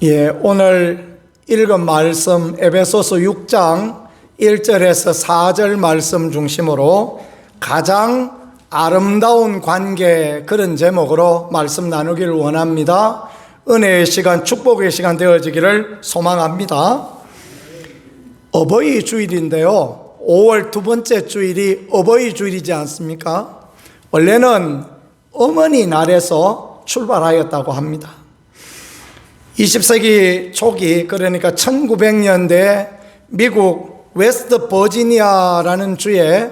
예, 오늘 읽은 말씀 에베소서 6장 1절에서 4절 말씀 중심으로 가장 아름다운 관계, 그런 제목으로 말씀 나누기를 원합니다. 은혜의 시간, 축복의 시간 되어지기를 소망합니다. 어버이 주일인데요, 5월 두 번째 주일이 어버이 주일이지 않습니까? 원래는 어머니 날에서 출발하였다고 합니다. 20세기 초기, 그러니까 1900년대 미국 웨스트 버지니아라는 주에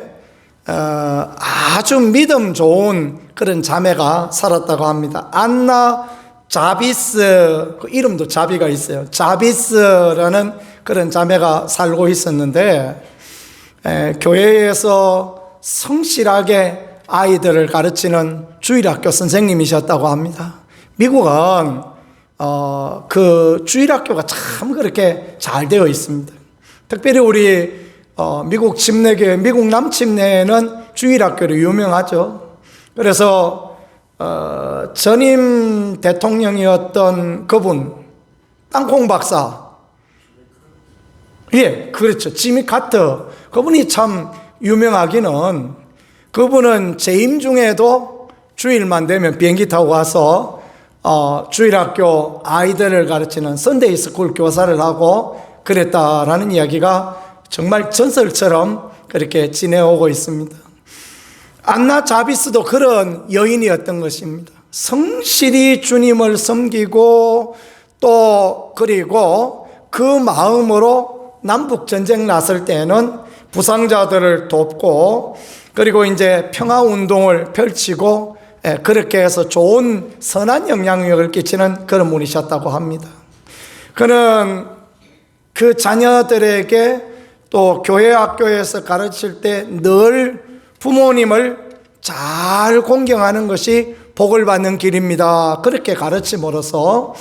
아주 믿음 좋은 그런 자매가 살았다고 합니다. 안나 자비스, 그 이름도 자비가 있어요. 자비스라는 그런 자매가 살고 있었는데, 교회에서 성실하게 아이들을 가르치는 주일학교 선생님이셨다고 합니다. 미국은 그 주일학교가 참 그렇게 잘 되어 있습니다. 특별히 우리 미국 침례교회, 미국 남침례는 주일학교로 유명하죠. 그래서 전임 대통령이었던 그분, 땅콩 박사, 예, 그렇죠, 지미 카터, 그분이 참 유명하기는, 그분은 재임 중에도 주일만 되면 비행기 타고 와서 주일학교 아이들을 가르치는 선데이 스쿨 교사를 하고 그랬다라는 이야기가 정말 전설처럼 그렇게 지내오고 있습니다. 안나 자비스도 그런 여인이었던 것입니다. 성실히 주님을 섬기고, 또 그리고 그 마음으로 남북전쟁 났을 때는 부상자들을 돕고, 그리고 이제 평화운동을 펼치고, 그렇게 해서 좋은 선한 영향력을 끼치는 그런 분이셨다고 합니다. 그는 그 자녀들에게 또 교회 학교에서 가르칠 때 늘 부모님을 잘 공경하는 것이 복을 받는 길입니다, 그렇게 가르침으로써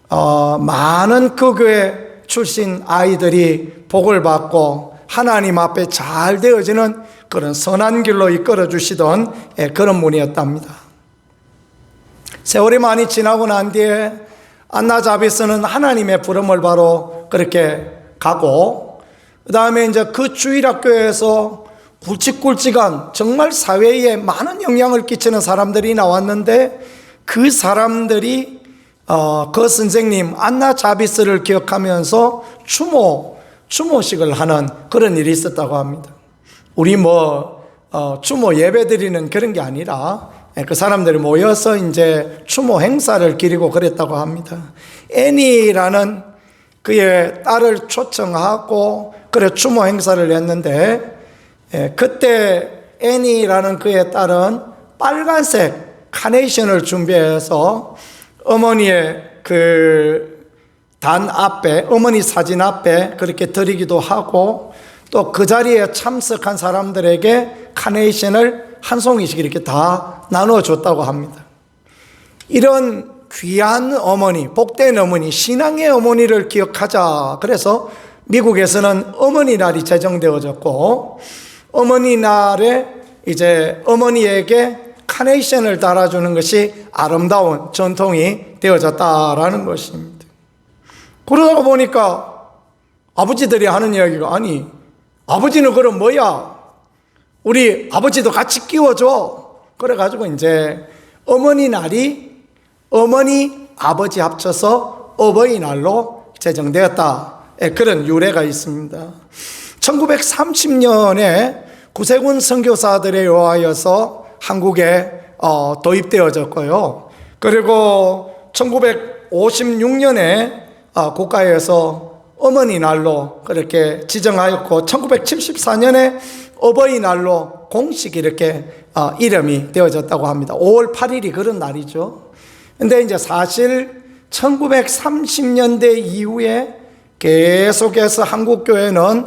많은 그 교회 출신 아이들이 복을 받고 하나님 앞에 잘 되어지는 그런 선한 길로 이끌어 주시던 그런 분이었답니다. 세월이 많이 지나고 난 뒤에 안나 자비스는 하나님의 부름을 바로 그렇게 가고, 그 다음에 이제 그 주일학교에서 굵직굵직한 정말 사회에 많은 영향을 끼치는 사람들이 나왔는데, 그 사람들이 그 선생님 안나 자비스를 기억하면서 추모식을 하는 그런 일이 있었다고 합니다. 우리 추모 예배 드리는 그런 게 아니라 그 사람들이 모여서 이제 추모 행사를 기리고 그랬다고 합니다. 애니라는 그의 딸을 초청하고 그래 추모 행사를 했는데, 그때 애니라는 그의 딸은 빨간색 카네이션을 준비해서 어머니의 그 단 앞에, 어머니 사진 앞에 그렇게 드리기도 하고, 또 그 자리에 참석한 사람들에게 카네이션을 한 송이씩 이렇게 다 나눠줬다고 합니다. 이런 귀한 어머니, 복된 어머니, 신앙의 어머니를 기억하자. 그래서 미국에서는 어머니 날이 제정되어졌고, 어머니 날에 이제 어머니에게 카네이션을 달아주는 것이 아름다운 전통이 되어졌다라는 것입니다. 그러다가 보니까 아버지들이 하는 이야기가, 아니 아버지는 그럼 뭐야, 우리 아버지도 같이 끼워줘. 그래가지고 이제 어머니 날이 어머니 아버지 합쳐서 어버이날로 제정되었다, 그런 유래가 있습니다. 1930년에 구세군 선교사들에 의하여서 한국에 도입되어졌고요. 그리고 1956년에 국가에서 어머니 날로 그렇게 지정하였고, 1974년에 어버이날로 공식 이렇게 이름이 되어졌다고 합니다. 5월 8일이 그런 날이죠. 근데 이제 사실 1930년대 이후에 계속해서 한국교회는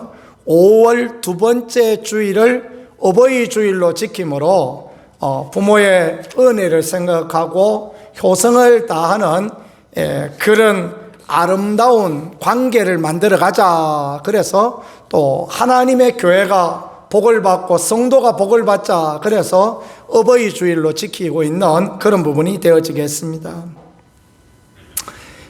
5월 두 번째 주일을 어버이 주일로 지킴으로 부모의 은혜를 생각하고 효성을 다하는 그런 아름다운 관계를 만들어 가자. 그래서 또 하나님의 교회가 복을 받고 성도가 복을 받자. 그래서 어버이 주일로 지키고 있는 그런 부분이 되어지겠습니다.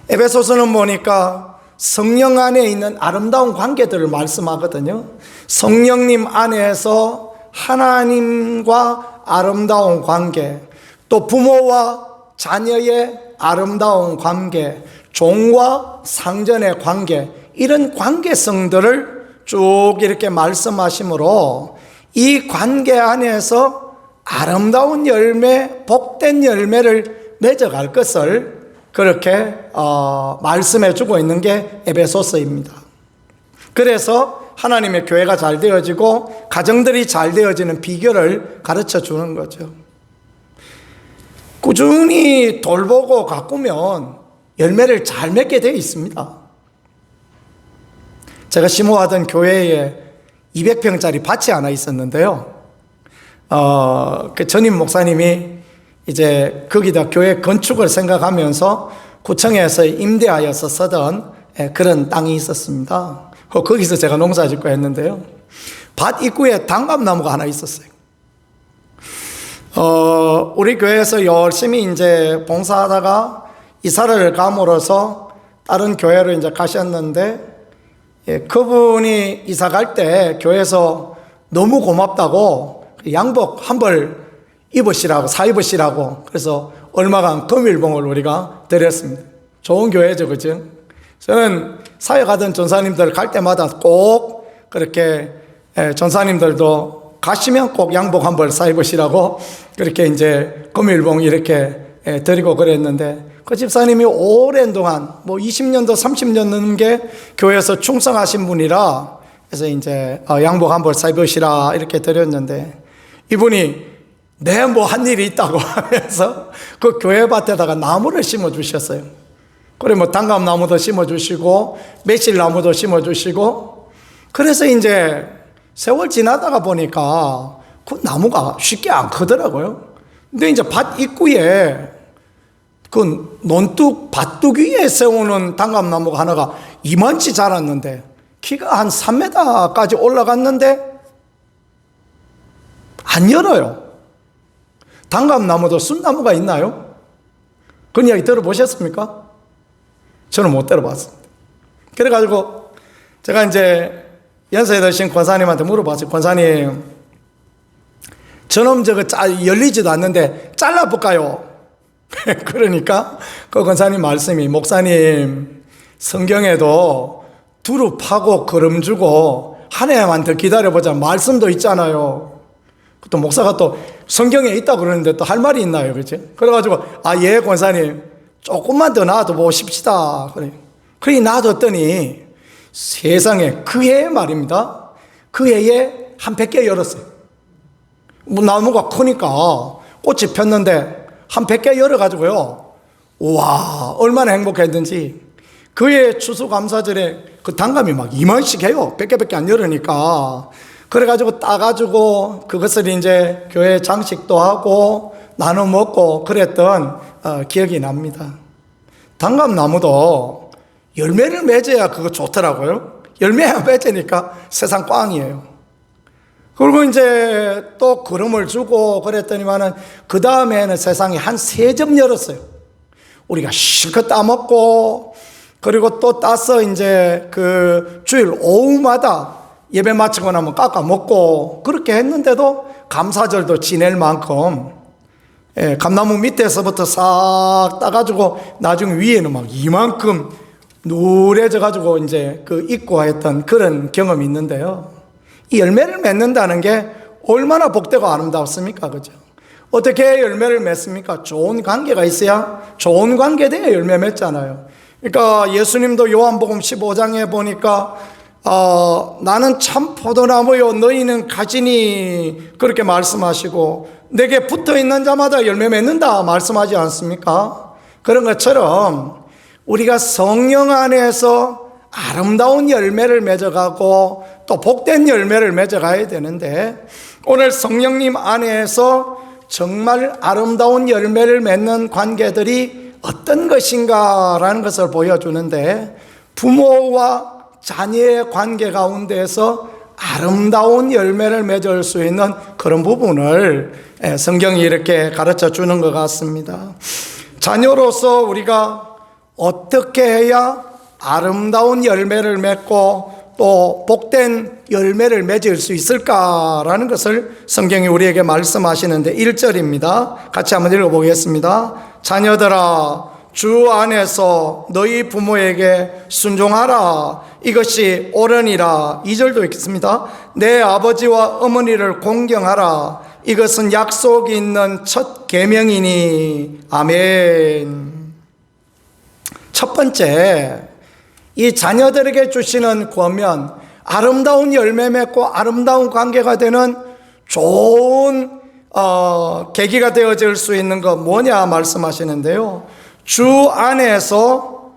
에베소서는 보니까 성령 안에 있는 아름다운 관계들을 말씀하거든요. 성령님 안에서 하나님과 아름다운 관계, 또 부모와 자녀의 아름다운 관계, 종과 상전의 관계, 이런 관계성들을 쭉 이렇게 말씀하시므로 이 관계 안에서 아름다운 열매, 복된 열매를 맺어갈 것을 그렇게 말씀해 주고 있는 게 에베소서입니다. 그래서 하나님의 교회가 잘 되어지고 가정들이 잘 되어지는 비결을 가르쳐 주는 거죠. 꾸준히 돌보고 가꾸면 열매를 잘 맺게 되어 있습니다. 제가 심호하던 교회에 200평짜리 밭이 하나 있었는데요. 그 전임 목사님이 이제 거기다 교회 건축을 생각하면서 구청에서 임대하여서 쓰던 그런 땅이 있었습니다. 거기서 제가 농사 짓고 했는데요. 밭 입구에 단감나무가 하나 있었어요. 우리 교회에서 열심히 이제 봉사하다가 이사를 감으로써 다른 교회로 이제 가셨는데, 그분이 이사 갈 때 교회에서 너무 고맙다고 양복 한 벌 입으시라고, 사 입으시라고, 그래서 얼마간 금일봉을 우리가 드렸습니다. 좋은 교회죠, 그죠? 저는 사회 가던 전사님들 갈 때마다 꼭 그렇게 전사님들도 가시면 꼭 양복 한 벌 사 입으시라고 그렇게 이제 금일봉 이렇게 드리고 그랬는데, 그 집사님이 오랜 동안 20년도 30년 넘게 교회에서 충성하신 분이라, 그래서 이제 양복 한 벌 사 입으시라 이렇게 드렸는데, 이분이 한 일이 있다고 하면서 그 교회 밭에다가 나무를 심어 주셨어요. 그래 단감나무도 심어 주시고 매실나무도 심어 주시고, 그래서 이제 세월 지나다가 보니까 그 나무가 쉽게 안 크더라고요. 근데 이제 밭 입구에 그 밭둑 위에 세우는 단감나무가 하나가 이만치 자랐는데, 키가 한 3m까지 올라갔는데 안 열어요. 단감나무도 순나무가 있나요? 그런 이야기 들어보셨습니까? 저는 못 들어봤습니다. 그래가지고 제가 이제 연세에 드신 권사님한테 물어봤어요. 권사님, 저놈 저거 열리지도 않는데 잘라볼까요? 그러니까 그 권사님 말씀이, 목사님, 성경에도 두루 파고 거름 주고 한 해만 더 기다려보자 말씀도 있잖아요. 또 목사가 또 성경에 있다고 그러는데 또 할 말이 있나요? 그렇지? 그래가지고 예 권사님, 조금만 더 놔둬보십시다. 그래 놔뒀더니 세상에 그 해에 말입니다, 그 해에 한 100개 열었어요. 나무가 크니까 꽃이 폈는데 한 100개 열어가지고요, 와 얼마나 행복했는지. 그 해 추수감사절에 그 단감이 막 2만씩 해요. 100개밖에 안 열으니까. 그래가지고 따가지고 그것을 이제 교회 장식도 하고 나눠 먹고 그랬던 기억이 납니다. 단감나무도 열매를 맺어야 그거 좋더라고요. 열매가 맺으니까 세상 꽝이에요. 그리고 이제 또 거름을 주고 그랬더니만은 그 다음에는 세상에 한 3점 열었어요. 우리가 실컷 따먹고, 그리고 또 따서 이제 그 주일 오후마다 예배 마치고 나면 깎아 먹고 그렇게 했는데도 감사절도 지낼 만큼, 감나무 밑에서부터 싹 따가지고 나중에 위에는 막 이만큼 누래져 가지고 이제 그 입고 했던 그런 경험이 있는데요. 이 열매를 맺는다는 게 얼마나 복되고 아름답습니까? 그죠? 어떻게 열매를 맺습니까? 좋은 관계가 있어야 좋은 관계에 대해 열매 맺잖아요. 그러니까 예수님도 요한복음 15장에 보니까 나는 참 포도나무요 너희는 가지니 그렇게 말씀하시고, 내게 붙어있는 자마다 열매 맺는다 말씀하지 않습니까? 그런 것처럼 우리가 성령 안에서 아름다운 열매를 맺어가고 또 복된 열매를 맺어가야 되는데, 오늘 성령님 안에서 정말 아름다운 열매를 맺는 관계들이 어떤 것인가라는 것을 보여주는데, 부모와 자녀의 관계 가운데서 아름다운 열매를 맺을 수 있는 그런 부분을 성경이 이렇게 가르쳐 주는 것 같습니다. 자녀로서 우리가 어떻게 해야 아름다운 열매를 맺고 또 복된 열매를 맺을 수 있을까라는 것을 성경이 우리에게 말씀하시는데 1절입니다. 같이 한번 읽어보겠습니다. 자녀들아, 주 안에서 너희 부모에게 순종하라. 이것이 옳으니라. 2절도 있겠습니다. 내 아버지와 어머니를 공경하라. 이것은 약속이 있는 첫 계명이니. 아멘. 첫 번째, 이 자녀들에게 주시는 권면, 아름다운 열매 맺고 아름다운 관계가 되는 좋은 계기가 되어질 수 있는 것 뭐냐 말씀하시는데요. 주 안에서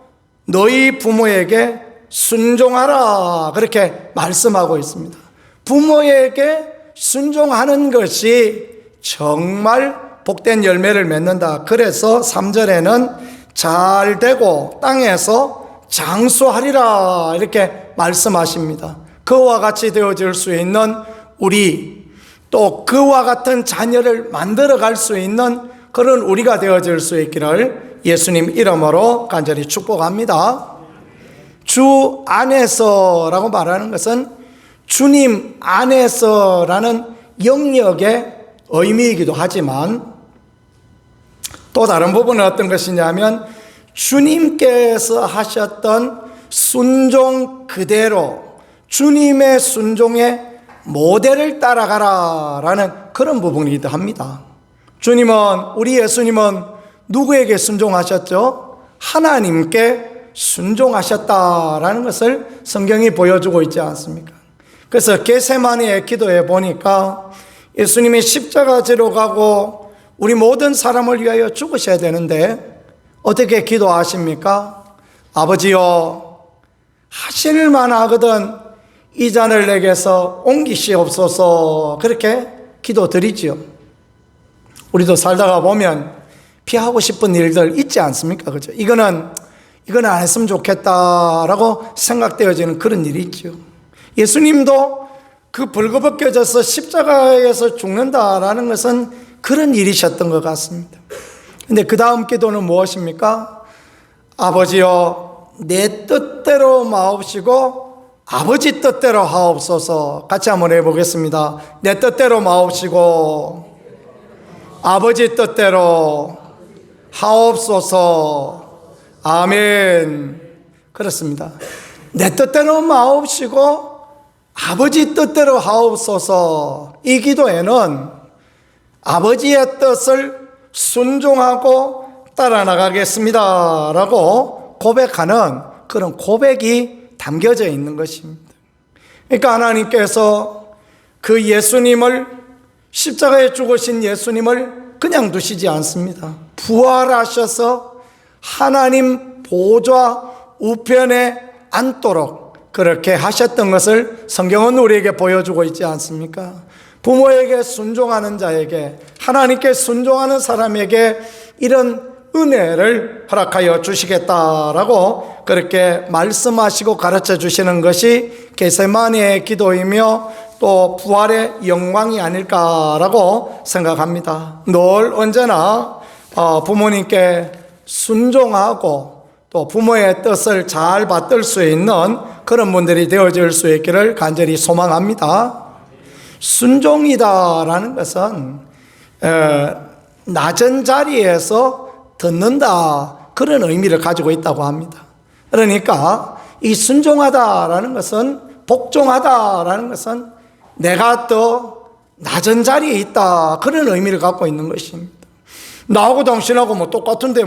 너희 부모에게 순종하라, 그렇게 말씀하고 있습니다. 부모에게 순종하는 것이 정말 복된 열매를 맺는다. 그래서 3절에는 잘 되고 땅에서 장수하리라, 이렇게 말씀하십니다. 그와 같이 되어질 수 있는 우리, 또 그와 같은 자녀를 만들어갈 수 있는 그런 우리가 되어질 수 있기를 예수님 이름으로 간절히 축복합니다. 주 안에서라고 말하는 것은 주님 안에서라는 영역의 의미이기도 하지만, 또 다른 부분은 어떤 것이냐면 주님께서 하셨던 순종 그대로 주님의 순종의 모델을 따라가라라는 그런 부분이기도 합니다. 주님은, 우리 예수님은 누구에게 순종하셨죠? 하나님께 순종하셨다라는 것을 성경이 보여주고 있지 않습니까? 그래서 겟세마네의 기도에 보니까 예수님이 십자가 지러 가고 우리 모든 사람을 위하여 죽으셔야 되는데 어떻게 기도하십니까? 아버지여, 하실만 하거든 이 잔을 내게서 옮기시옵소서, 그렇게 기도드리지요. 우리도 살다가 보면 피하고 싶은 일들 있지 않습니까? 그죠? 이거는 안 했으면 좋겠다라고 생각되어지는 그런 일이 있죠. 예수님도 그 벌거벗겨져서 십자가에서 죽는다라는 것은 그런 일이셨던 것 같습니다. 근데 그 다음 기도는 무엇입니까? 아버지여, 내 뜻대로 마옵시고 아버지 뜻대로 하옵소서. 같이 한번 해보겠습니다. 내 뜻대로 마옵시고 아버지 뜻대로 하옵소서. 아멘. 그렇습니다. 내 뜻대로 마옵시고 아버지 뜻대로 하옵소서. 이 기도에는 아버지의 뜻을 순종하고 따라 나가겠습니다 라고 고백하는 그런 고백이 담겨져 있는 것입니다. 그러니까 하나님께서 그 예수님을, 십자가에 죽으신 예수님을 그냥 두시지 않습니다. 부활하셔서 하나님 보좌 우편에 앉도록 그렇게 하셨던 것을 성경은 우리에게 보여주고 있지 않습니까? 부모에게 순종하는 자에게, 하나님께 순종하는 사람에게 이런 은혜를 허락하여 주시겠다라고 그렇게 말씀하시고 가르쳐 주시는 것이 겟세마네의 기도이며 또 부활의 영광이 아닐까라고 생각합니다. 늘 언제나 부모님께 순종하고 또 부모의 뜻을 잘 받들 수 있는 그런 분들이 되어질 수 있기를 간절히 소망합니다. 순종이다라는 것은 낮은 자리에서 듣는다, 그런 의미를 가지고 있다고 합니다. 그러니까 이 순종하다라는 것은, 복종하다라는 것은 내가 더 낮은 자리에 있다, 그런 의미를 갖고 있는 것입니다. 나하고 당신하고 뭐 똑같은데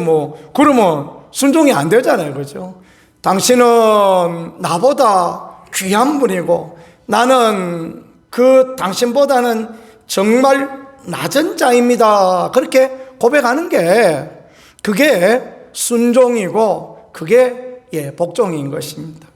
그러면 순종이 안 되잖아요. 그죠? 당신은 나보다 귀한 분이고 나는 그 당신보다는 정말 낮은 자입니다. 그렇게 고백하는 게 그게 순종이고 그게 복종인 것입니다.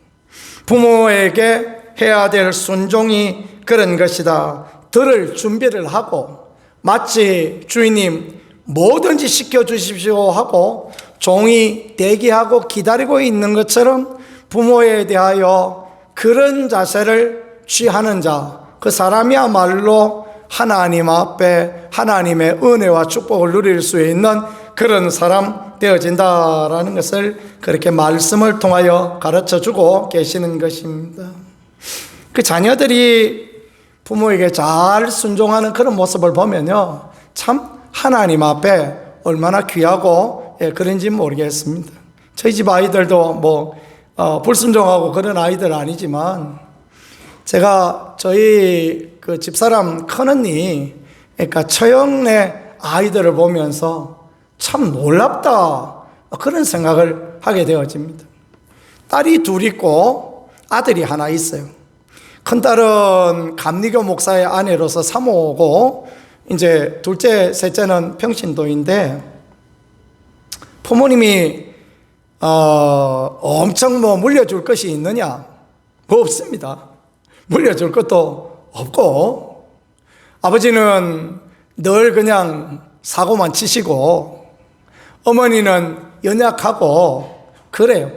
부모에게 해야 될 순종이 그런 것이다. 들을 준비를 하고 마치 주인님 뭐든지 시켜주십시오 하고 종이 대기하고 기다리고 있는 것처럼 부모에 대하여 그런 자세를 취하는 자, 그 사람이야말로 하나님 앞에 하나님의 은혜와 축복을 누릴 수 있는 그런 사람 되어진다라는 것을 그렇게 말씀을 통하여 가르쳐 주고 계시는 것입니다. 그 자녀들이 부모에게 잘 순종하는 그런 모습을 보면요, 참 하나님 앞에 얼마나 귀하고 그런지 모르겠습니다. 저희 집 아이들도 불순종하고 그런 아이들 아니지만, 제가 저희 그 집사람 큰언니, 그러니까 처형네 아이들을 보면서 참 놀랍다, 그런 생각을 하게 되어집니다. 딸이 둘 있고 아들이 하나 있어요. 큰딸은 감리교 목사의 아내로서 사모고, 이제 둘째, 셋째는 평신도인데, 부모님이 엄청 물려줄 것이 있느냐? 없습니다. 물려줄 것도 없고, 아버지는 늘 그냥 사고만 치시고, 어머니는 연약하고 그래요.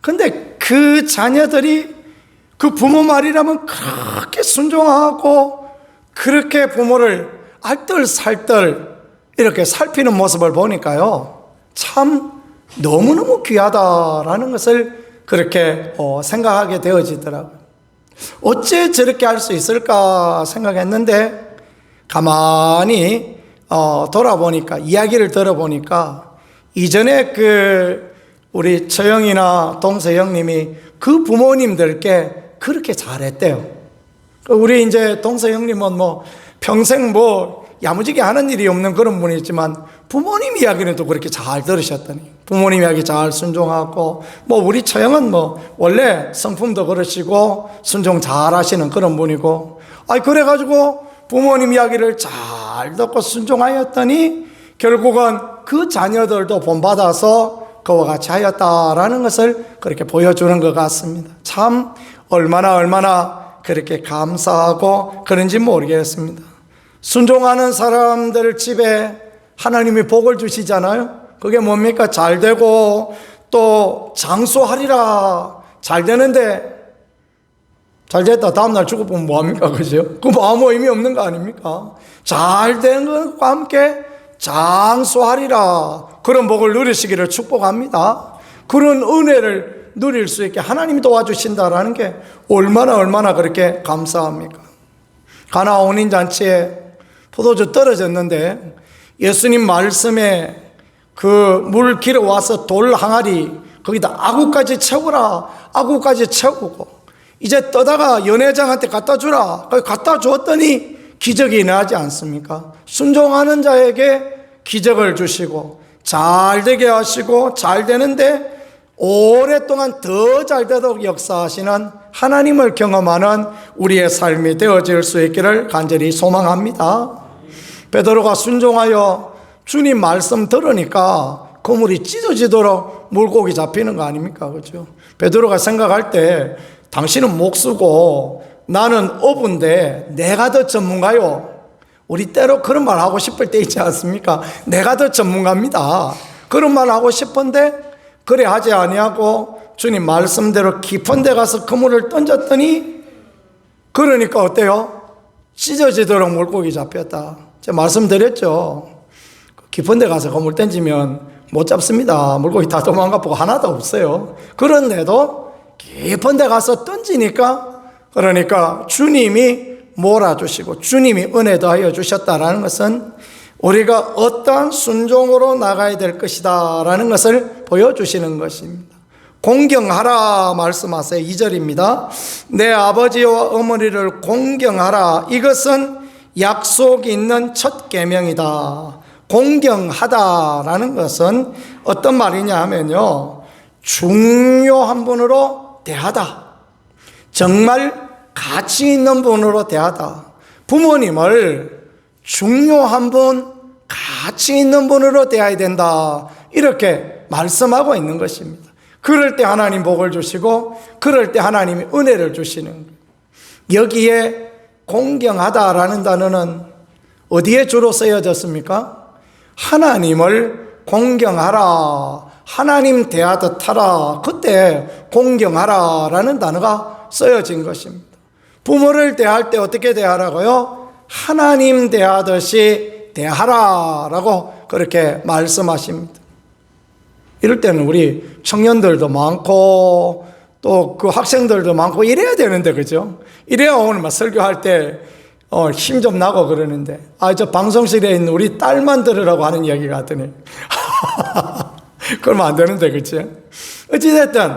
근데 그 자녀들이 그 부모 말이라면 그렇게 순종하고 그렇게 부모를 알뜰살뜰 이렇게 살피는 모습을 보니까요, 참 너무너무 귀하다라는 것을 그렇게 생각하게 되어지더라고요. 어째 저렇게 할 수 있을까 생각했는데, 가만히 돌아보니까, 이야기를 들어보니까, 이전에 우리 처형이나 동서형님이 그 부모님들께 그렇게 잘했대요. 우리 이제 동서형님은 평생 야무지게 하는 일이 없는 그런 분이지만, 부모님 이야기는 또 그렇게 잘 들으셨더니, 부모님 이야기 잘 순종하고, 우리 처형은 원래 성품도 그러시고 순종 잘 하시는 그런 분이고, 그래가지고 부모님 이야기를 잘 듣고 순종하였더니 결국은 그 자녀들도 본받아서 그와 같이 하였다라는 것을 그렇게 보여주는 것 같습니다. 참 얼마나 그렇게 감사하고 그런지 모르겠습니다. 순종하는 사람들 집에 하나님이 복을 주시잖아요. 그게 뭡니까? 잘 되고 또 장수하리라. 잘 되는데, 잘 됐다 다음날 죽어보면 뭐합니까? 그죠? 아무 의미 없는 거 아닙니까? 잘 된 것과 함께 장수하리라. 그런 복을 누리시기를 축복합니다. 그런 은혜를 누릴 수 있게 하나님이 도와주신다라는 게 얼마나 그렇게 감사합니까? 가나 혼인잔치에 포도주 떨어졌는데, 예수님 말씀에 그 물 길어 와서 돌 항아리 거기다 아구까지 채우라. 아구까지 채우고 이제 떠다가 연회장한테 갖다 주라. 갖다 주었더니 기적이 나지 않습니까? 순종하는 자에게 기적을 주시고 잘 되게 하시고, 잘 되는데 오랫동안 더 잘 되도록 역사하시는 하나님을 경험하는 우리의 삶이 되어질 수 있기를 간절히 소망합니다. 베드로가 순종하여 주님 말씀 들으니까 그물이 찢어지도록 물고기 잡히는 거 아닙니까? 그렇죠? 베드로가 생각할 때, 당신은 목수고 나는 어부인데 내가 더 전문가요. 우리 때로 그런 말 하고 싶을 때 있지 않습니까? 내가 더 전문가입니다. 그런 말 하고 싶은데 그래 하지 아니하고 주님 말씀대로 깊은 데 가서 그물을 던졌더니, 그러니까 어때요? 찢어지도록 물고기 잡혔다. 제가 말씀드렸죠. 깊은 데 가서 그물 던지면 못 잡습니다. 물고기 다 도망가 보고 하나도 없어요. 그런데도 깊은 데 가서 던지니까, 그러니까 주님이 몰아주시고 주님이 은혜 더하여 주셨다라는 것은 우리가 어떠한 순종으로 나가야 될 것이다 라는 것을 보여주시는 것입니다. 공경하라 말씀하세요. 2절입니다. 내 아버지와 어머니를 공경하라. 이것은 약속이 있는 첫 계명이다. 공경하다라는 것은 어떤 말이냐 하면요, 중요한 분으로 대하다. 정말 가치 있는 분으로 대하다. 부모님을 중요한 분, 가치 있는 분으로 대해야 된다. 이렇게 말씀하고 있는 것입니다. 그럴 때 하나님 복을 주시고, 그럴 때 하나님이 은혜를 주시는 거예요. 여기에 공경하다라는 단어는 어디에 주로 쓰여졌습니까? 하나님을 공경하라, 하나님 대하듯 하라, 그때 공경하라라는 단어가 쓰여진 것입니다. 부모를 대할 때 어떻게 대하라고요? 하나님 대하듯이 대하라라고 그렇게 말씀하십니다. 이럴 때는 우리 청년들도 많고 또 그 학생들도 많고 이래야 되는데, 그죠? 이래야 오늘 막 설교할 때 힘 좀 나고 그러는데, 저 방송실에 있는 우리 딸만 들으라고 하는 이야기 같더니 그러면 안 되는데, 그치? 어찌됐든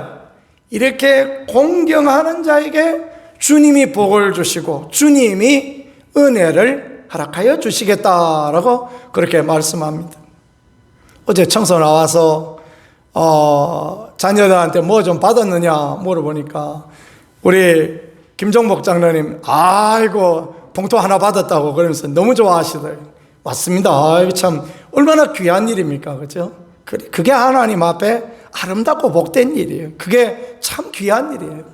이렇게 공경하는 자에게 주님이 복을 주시고 주님이 은혜를 허락하여 주시겠다라고 그렇게 말씀합니다. 어제 청소 나와서 자녀들한테 뭐 좀 받았느냐 물어보니까 우리 김종복 장로님, 아이고 봉투 하나 받았다고 그러면서 너무 좋아하시더라고요. 맞습니다. 참 얼마나 귀한 일입니까, 그죠? 그게 하나님 앞에 아름답고 복된 일이에요. 그게 참 귀한 일이에요.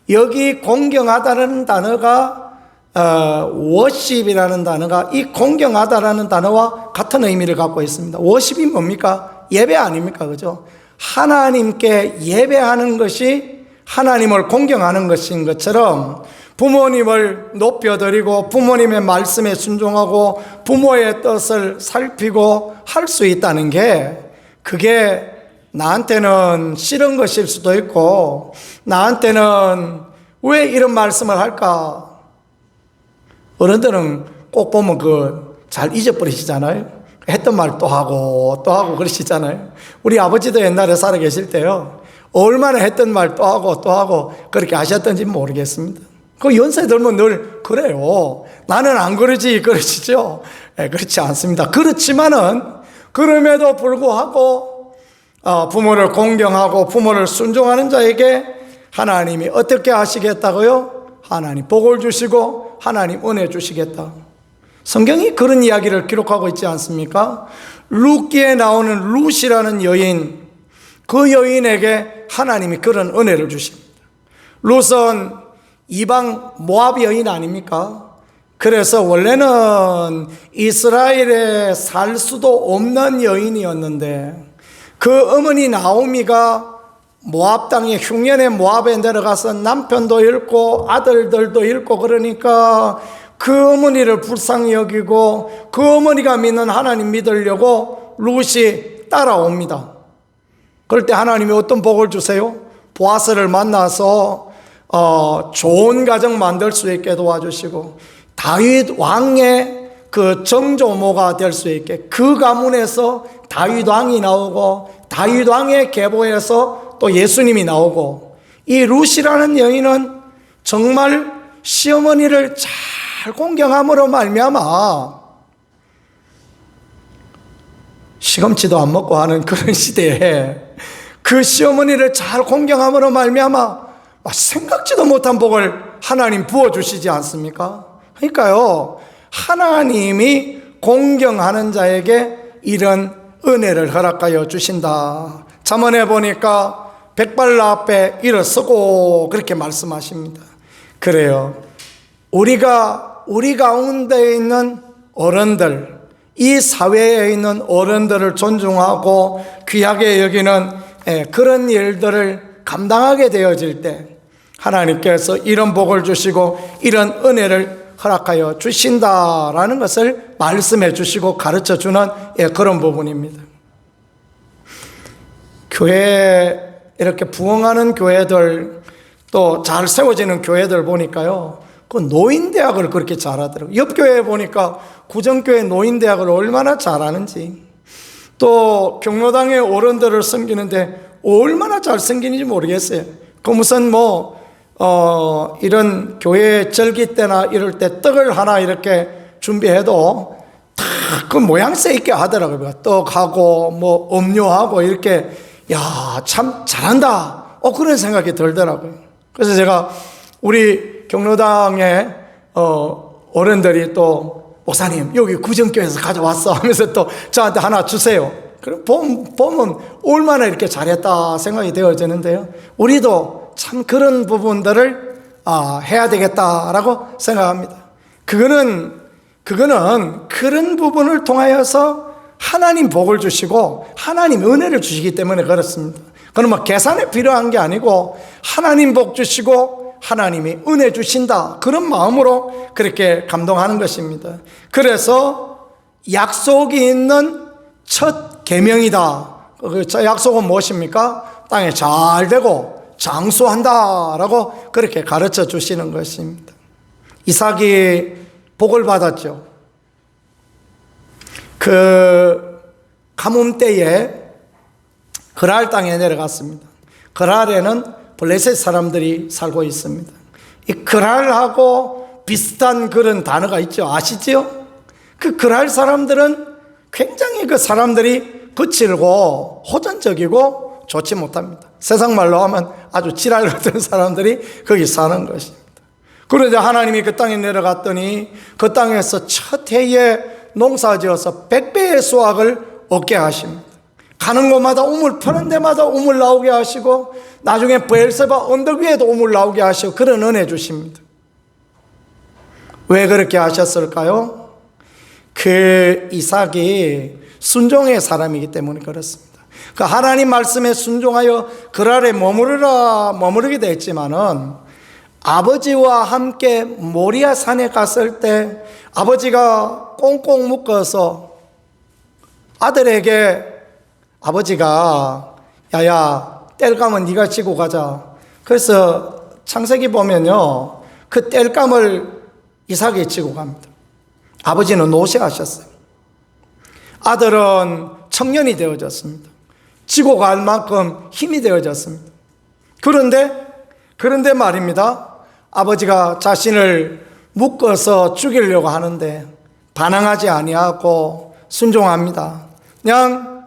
여기 공경하다라는 단어가 워십이라는 단어가 이 공경하다라는 단어와 같은 의미를 갖고 있습니다. 워십이 뭡니까? 예배 아닙니까? 그죠? 하나님께 예배하는 것이 하나님을 공경하는 것인 것처럼 부모님을 높여드리고 부모님의 말씀에 순종하고 부모의 뜻을 살피고 할 수 있다는 게, 그게 나한테는 싫은 것일 수도 있고 나한테는 왜 이런 말씀을 할까? 어른들은 꼭 보면 잘 잊어버리시잖아요. 했던 말 또 하고 그러시잖아요. 우리 아버지도 옛날에 살아 계실 때요, 얼마나 했던 말 또 하고 그렇게 하셨던지 모르겠습니다. 그 연세 들면 늘 그래요. 나는 안 그러시죠? 그렇지 않습니다. 그렇지만은 그럼에도 불구하고 부모를 공경하고 부모를 순종하는 자에게 하나님이 어떻게 하시겠다고요? 하나님 복을 주시고 하나님 은혜 주시겠다. 성경이 그런 이야기를 기록하고 있지 않습니까? 룻기에 나오는 룻이라는 여인, 그 여인에게 하나님이 그런 은혜를 주십니다. 룻은 이방 모압 여인 아닙니까? 그래서 원래는 이스라엘에 살 수도 없는 여인이었는데 그 어머니 나오미가 모압 땅에 흉년의 모압에 내려가서 남편도 잃고 아들들도 잃고 그러니까 그 어머니를 불쌍히 여기고 그 어머니가 믿는 하나님 믿으려고 룻이 따라옵니다. 그럴 때 하나님이 어떤 복을 주세요? 보아스를 만나서 좋은 가정 만들 수 있게 도와주시고 다윗 왕의 그 정조모가 될 수 있게, 그 가문에서 다윗 왕이 나오고 다윗 왕의 계보에서 또 예수님이 나오고, 이 룻이라는 여인은 정말 시어머니를 잘 공경함으로 말미암아 시금치도 안 먹고 하는 그런 시대에 그 시어머니를 잘 공경함으로 말미암아 생각지도 못한 복을 하나님 부어주시지 않습니까? 그러니까요, 하나님이 공경하는 자에게 이런 은혜를 허락하여 주신다. 잠언에 보니까 백발나 앞에 일어서고 그렇게 말씀하십니다. 그래요, 우리 가운데 있는 어른들, 이 사회에 있는 어른들을 존중하고 귀하게 여기는 그런 일들을 감당하게 되어질 때 하나님께서 이런 복을 주시고 이런 은혜를 허락하여 주신다라는 것을 말씀해 주시고 가르쳐 주는 그런 부분입니다. 교회 이렇게 부흥하는 교회들, 또 잘 세워지는 교회들 보니까요, 그 노인대학을 그렇게 잘하더라고요. 옆 교회에 보니까 구정교회 노인대학을 얼마나 잘하는지, 또 경로당의 어른들을 섬기는데 얼마나 잘 섬기는지 모르겠어요. 그 무슨 이런 교회 절기 때나 이럴 때 떡을 하나 이렇게 준비해도 다 그 모양새 있게 하더라고요. 떡하고 음료하고 이렇게, 야, 참 잘한다. 그런 생각이 들더라고요. 그래서 제가 우리 경로당의 어른들이 또 목사님 여기 구정교회에서 가져왔어 하면서 또 저한테 하나 주세요. 그럼 보면 얼마나 이렇게 잘했다 생각이 되어지는데요, 우리도 참 그런 부분들을 해야 되겠다라고 생각합니다. 그거는 그런 부분을 통하여서 하나님 복을 주시고 하나님 은혜를 주시기 때문에 그렇습니다. 그건 계산에 필요한 게 아니고 하나님 복 주시고 하나님이 은혜 주신다, 그런 마음으로 그렇게 감동하는 것입니다. 그래서 약속이 있는 첫 계명이다. 그 약속은 무엇입니까? 땅에 잘 되고 장수한다라고 그렇게 가르쳐 주시는 것입니다. 이삭이 복을 받았죠. 그 가뭄 때에 그랄 땅에 내려갔습니다. 그랄에는 블레셋 사람들이 살고 있습니다. 이 그랄하고 비슷한 그런 단어가 있죠. 아시죠? 그 그랄 사람들은 굉장히 그 사람들이 거칠고 호전적이고 좋지 못합니다. 세상 말로 하면 아주 지랄 같은 사람들이 거기 사는 것입니다. 그런데 하나님이 그 땅에 내려갔더니 그 땅에서 첫 해에 농사 지어서 100배의 수확을 얻게 하십니다. 가는 곳마다 우물, 퍼는 데마다 우물 나오게 하시고 나중에 브엘세바 언덕 위에도 우물 나오게 하시고 그런 은혜 주십니다. 왜 그렇게 하셨을까요? 그 이삭이 순종의 사람이기 때문에 그렇습니다. 그 하나님 말씀에 순종하여 그랄에 머무르게 됐지만은 아버지와 함께 모리아 산에 갔을 때 아버지가 꽁꽁 묶어서 아들에게 아버지가 야야 땔감은 네가 지고 가자. 그래서 창세기 보면요 그 땔감을 이삭이 지고 갑니다. 아버지는 노쇠하셨어요. 아들은 청년이 되어졌습니다. 지고 갈 만큼 힘이 되어졌습니다. 그런데 말입니다. 아버지가 자신을 묶어서 죽이려고 하는데 반항하지 아니하고 순종합니다. 그냥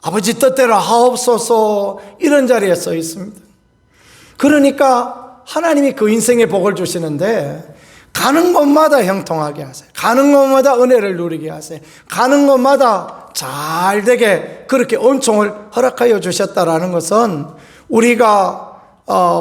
아버지 뜻대로 하옵소서 이런 자리에 서 있습니다. 그러니까 하나님이 그 인생의 복을 주시는데 가는 곳마다 형통하게 하세요. 가는 곳마다 은혜를 누리게 하세요. 가는 곳마다 잘 되게 그렇게 은총을 허락하여 주셨다라는 것은 우리가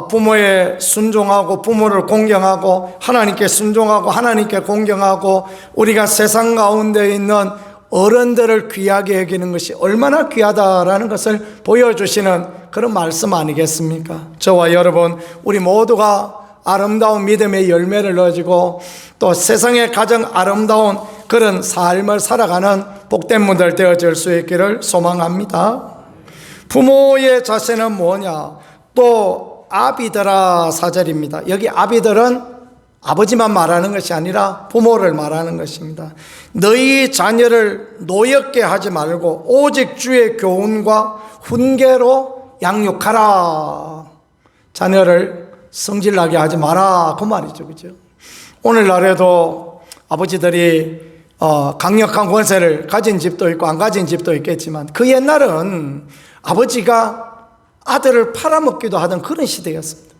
부모에 순종하고 부모를 공경하고 하나님께 순종하고 하나님께 공경하고 우리가 세상 가운데 있는 어른들을 귀하게 여기는 것이 얼마나 귀하다라는 것을 보여주시는 그런 말씀 아니겠습니까? 저와 여러분 우리 모두가 아름다운 믿음의 열매를 얻고 또 세상에 가장 아름다운 그런 삶을 살아가는 복된 분들 되어질 수 있기를 소망합니다. 부모의 자세는 뭐냐? 또 아비들아 4절입니다. 여기 아비들은 아버지만 말하는 것이 아니라 부모를 말하는 것입니다. 너희 자녀를 노엽게 하지 말고 오직 주의 교훈과 훈계로 양육하라. 자녀를 성질나게 하지 마라 그 말이죠. 그죠? 오늘날에도 아버지들이 강력한 권세를 가진 집도 있고 안 가진 집도 있겠지만 그 옛날은 아버지가 아들을 팔아먹기도 하던 그런 시대였습니다.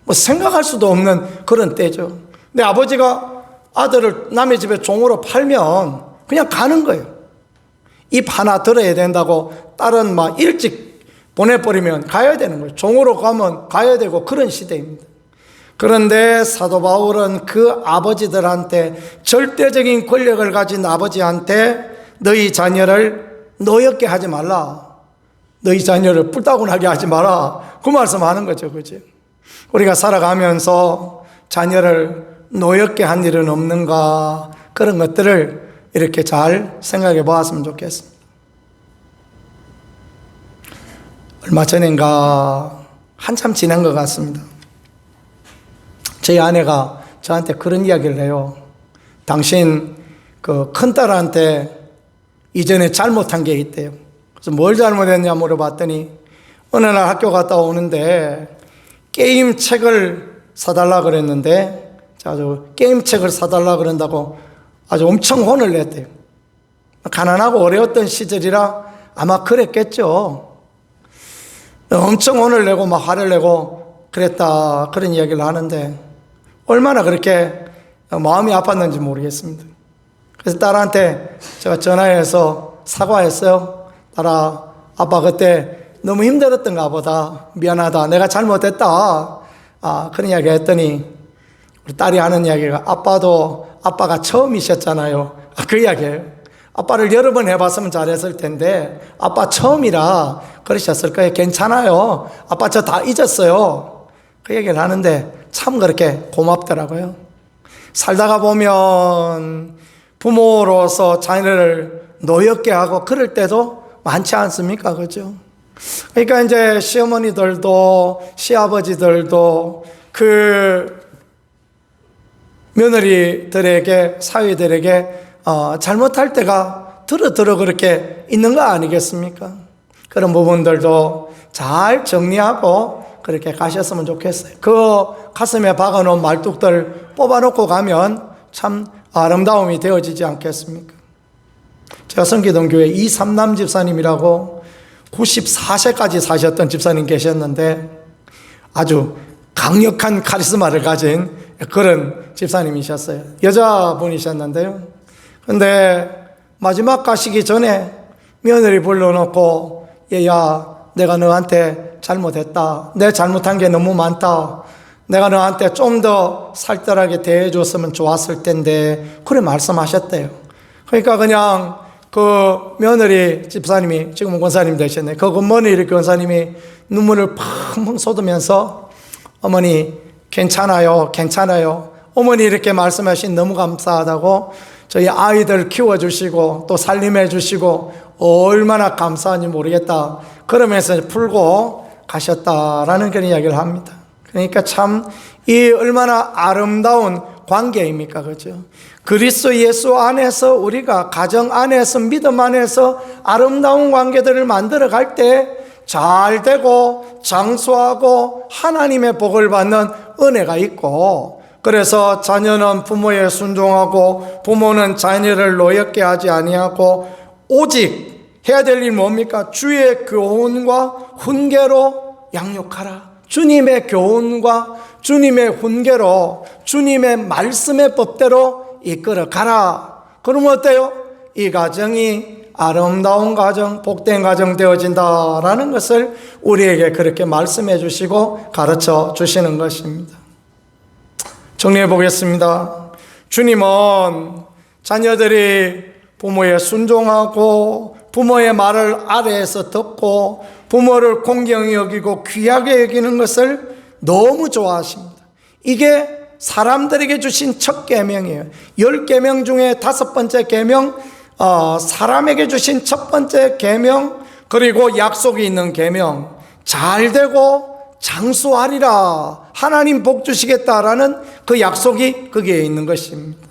뭐 생각할 수도 없는 그런 때죠. 근데 아버지가 아들을 남의 집에 종으로 팔면 그냥 가는 거예요. 입 하나 들어야 된다고 딸은 막 일찍 보내버리면 가야 되는 거예요. 종으로 가면 가야 되고 그런 시대입니다. 그런데 사도 바울은 그 아버지들한테 절대적인 권력을 가진 아버지한테 너희 자녀를 노엽게 하지 말라. 너희 자녀를 뿔따구나게 하지 마라. 그 말씀하는 거죠. 그죠? 우리가 살아가면서 자녀를 노엽게 한 일은 없는가 그런 것들을 이렇게 잘 생각해 보았으면 좋겠습니다. 얼마 전인가 한참 지난 것 같습니다. 제 아내가 저한테 그런 이야기를 해요. 당신 그 큰딸한테 이전에 잘못한 게 있대요. 그래서 뭘 잘못했냐 물어봤더니 어느 날 학교 갔다 오는데 게임 책을 사달라 그랬는데 아주 게임 책을 사달라 그런다고 아주 엄청 혼을 냈대요. 가난하고 어려웠던 시절이라 아마 그랬겠죠. 엄청 혼을 내고 막 화를 내고 그랬다 그런 이야기를 하는데 얼마나 그렇게 마음이 아팠는지 모르겠습니다. 그래서 딸한테 제가 전화해서 사과했어요. 딸아, 아빠 그때 너무 힘들었던가 보다. 미안하다. 내가 잘못했다. 그런 이야기 했더니 우리 딸이 하는 이야기가 아빠가 처음이셨잖아요. 그 이야기예요. 아빠를 여러 번 해봤으면 잘했을 텐데 아빠 처음이라 그러셨을 거예요. 괜찮아요. 아빠 저 다 잊었어요. 그 얘기를 하는데 참 그렇게 고맙더라고요. 살다가 보면 부모로서 자녀를 노엽게 하고 그럴 때도 많지 않습니까? 그죠? 그러니까 이제 시어머니들도 시아버지들도 그 며느리들에게, 사위들에게 잘못할 때가 들어 그렇게 있는 거 아니겠습니까? 그런 부분들도 잘 정리하고 그렇게 가셨으면 좋겠어요. 그 가슴에 박아놓은 말뚝들 뽑아놓고 가면 참 아름다움이 되어지지 않겠습니까? 제가 성기동 교회 이삼남 집사님이라고 94세까지 사셨던 집사님 계셨는데 아주 강력한 카리스마를 가진 그런 집사님이셨어요. 여자분이셨는데요. 근데 마지막 가시기 전에 며느리 불러놓고 얘야, 내가 너한테 잘못했다. 내 잘못한 게 너무 많다. 내가 너한테 좀 더 살뜰하게 대해줬으면 좋았을 텐데 그래 말씀하셨대요. 그러니까 그냥 그 며느리 집사님이, 지금은 권사님 되셨네, 그 며느리 권사님이 눈물을 펑펑 쏟으면서 어머니 괜찮아요, 괜찮아요. 어머니 이렇게 말씀하신 너무 감사하다고, 저희 아이들 키워주시고 또 살림해 주시고 얼마나 감사한지 모르겠다, 그러면서 풀고 가셨다라는 그런 이야기를 합니다. 그러니까 참 이 얼마나 아름다운 관계입니까? 그죠? 그리스도 예수 안에서, 우리가 가정 안에서, 믿음 안에서 아름다운 관계들을 만들어 갈 때 잘 되고 장수하고 하나님의 복을 받는 은혜가 있고, 그래서 자녀는 부모에 순종하고 부모는 자녀를 노엽게 하지 아니하고 오직 해야 될 일 뭡니까? 주의 교훈과 훈계로 양육하라. 주님의 교훈과 주님의 훈계로, 주님의 말씀의 법대로 이끌어 가라. 그러면 어때요? 이 가정이 아름다운 가정, 복된 가정 되어진다라는 것을 우리에게 그렇게 말씀해 주시고 가르쳐 주시는 것입니다. 정리해 보겠습니다. 주님은 자녀들이 부모에 순종하고 부모의 말을 아래에서 듣고 부모를 공경히 여기고 귀하게 여기는 것을 너무 좋아하십니다. 이게 사람들에게 주신 첫 계명이에요. 10계명 중에 5번째 계명, 사람에게 주신 첫 번째 계명, 그리고 약속이 있는 계명, 잘 되고 장수하리라, 하나님 복 주시겠다라는 그 약속이 거기에 있는 것입니다.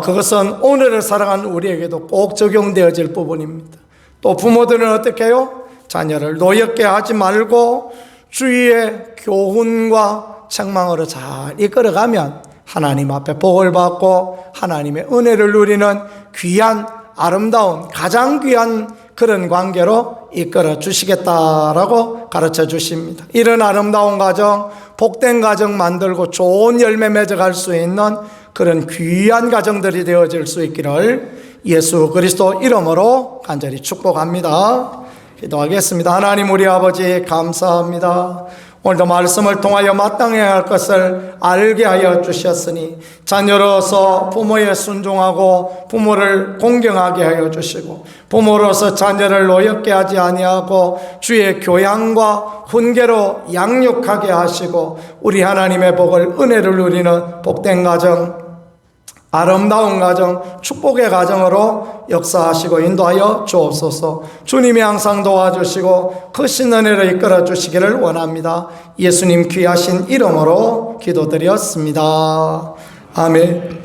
그것은 오늘을 살아가는 우리에게도 꼭 적용되어질 부분입니다. 또 부모들은 어떻게 해요? 자녀를 노엽게 하지 말고 주위의 교훈과 책망으로 잘 이끌어가면 하나님 앞에 복을 받고 하나님의 은혜를 누리는 귀한, 아름다운, 가장 귀한 그런 관계로 이끌어 주시겠다라고 가르쳐 주십니다. 이런 아름다운 가정, 복된 가정 만들고 좋은 열매 맺어갈 수 있는 그런 귀한 가정들이 되어질 수 있기를 예수 그리스도 이름으로 간절히 축복합니다. 기도하겠습니다. 하나님 우리 아버지 감사합니다. 오늘도 말씀을 통하여 마땅해야 할 것을 알게 하여 주셨으니 자녀로서 부모에 순종하고 부모를 공경하게 하여 주시고 부모로서 자녀를 노엽게 하지 아니하고 주의 교양과 훈계로 양육하게 하시고 우리 하나님의 복을, 은혜를 누리는 복된 가정, 아름다운 가정, 축복의 가정으로 역사하시고 인도하여 주옵소서. 주님이 항상 도와주시고 크신 은혜로 이끌어 주시기를 원합니다. 예수님 귀하신 이름으로 기도드렸습니다. 아멘.